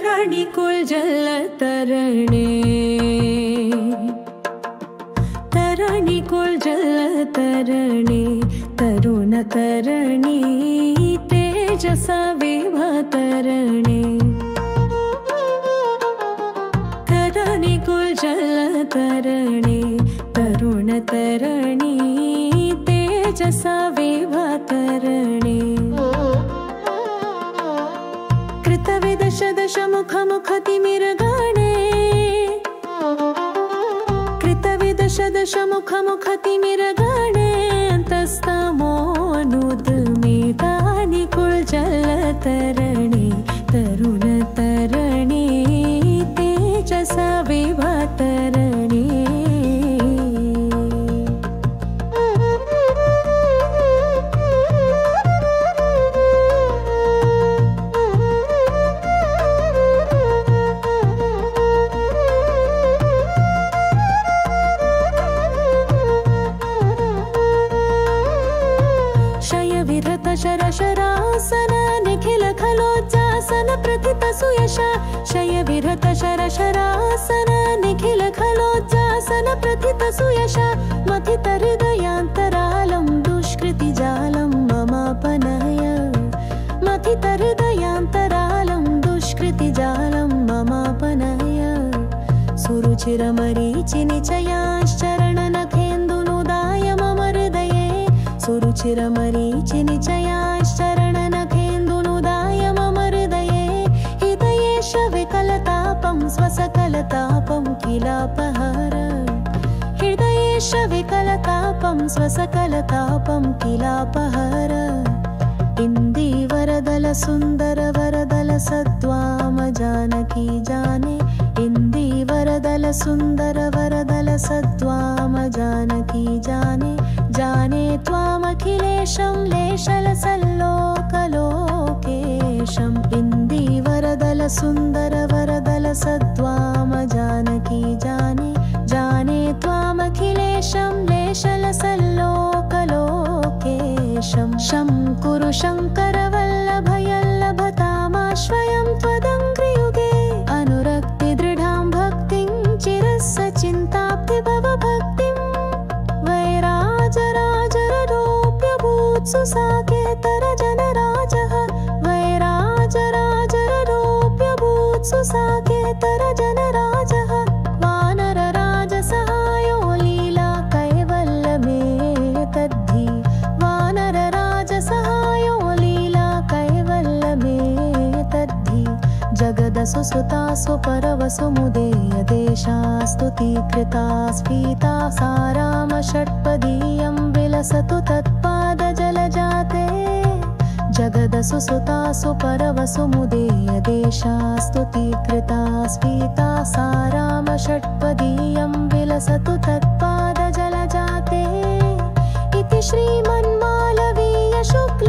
तरणि कुलजल तरणे तरणि कुलजल तरणे तरुण तरणी तेजसा विभा तरणे तरणि कुलजल तरणे तरुण तरणी तेजसा विभा तरणे कृतविदश दश मुख मुखतिमिरगणे कृतविदश दश मुख मुखतिमिरगणे अन्तस्तमोनुद्मितानि कुलजल तरणे तरुण तरणे तेजसा विभा तरणे शरशरासन निखिल खलोज्जासन प्रथित सुयश शय विरत शरशरासन निखिल खलोज्जासन प्रथित सुयश मथित हृदयान्तरालं दुष्कृतिजालं ममापनय मथित हृदयान्तरालं दुष्कृतिजालं ममापनय सुरुचिरमरीचिनिचयाश्चरणनखेन्दुनुदाय मम हृदये सुरुचिरमरीचिनिचयाश्चरणनखेन्दुनुदाय मम हृदये हृदयेश विकलतापं स्वसकलतापं किलापहर हृदयेश विकलतापं स्वसकलतापं किलापहर इन्दीवरदल सुन्दर वरदल सद्वाम जानकी जाने इन्दीवरदल सुन्दर वरदल सद्वाम जानकी जाने जाने त्वामखिलेशं लेशलसल्लोकलोकेशम् इन्दीवरदल सुन्दर वरदल सद्वाम जानकी जाने जाने त्वामखिलेशं लेशलसल्लोकलोकेशम् शङ्कुरु शङ्करवल्लभयल्लभतामाश्रयं त्वदङ्घ्रियुगे अनुरक्तिदृढां भक्तिं चिरस्सचिन्ताब्धि भवभक्तिं वैराजराजररोप्यभूत्सु साकेतरजनराजः वैराजराजररोप्यभूत्सु साकेतरजनराजः वानरराजसहायो लीला कैवल्यमे तद्धि वानरराजसहायो लीला कैवल्यमे तद्धि जगदसुसुता सुपरवसुमुदेय देशा स्तुतिकृता स्फीता साराम षट्पदीयं विलसतु तत्पादजलजाते जगदसुसुता सुपरवसुमुदेय देशा स्तुतिकृता स्फीता साराम षट्पदीयं विलसतु तत्पादजलजाते इति श्रीमन्मालवीय शुक्ल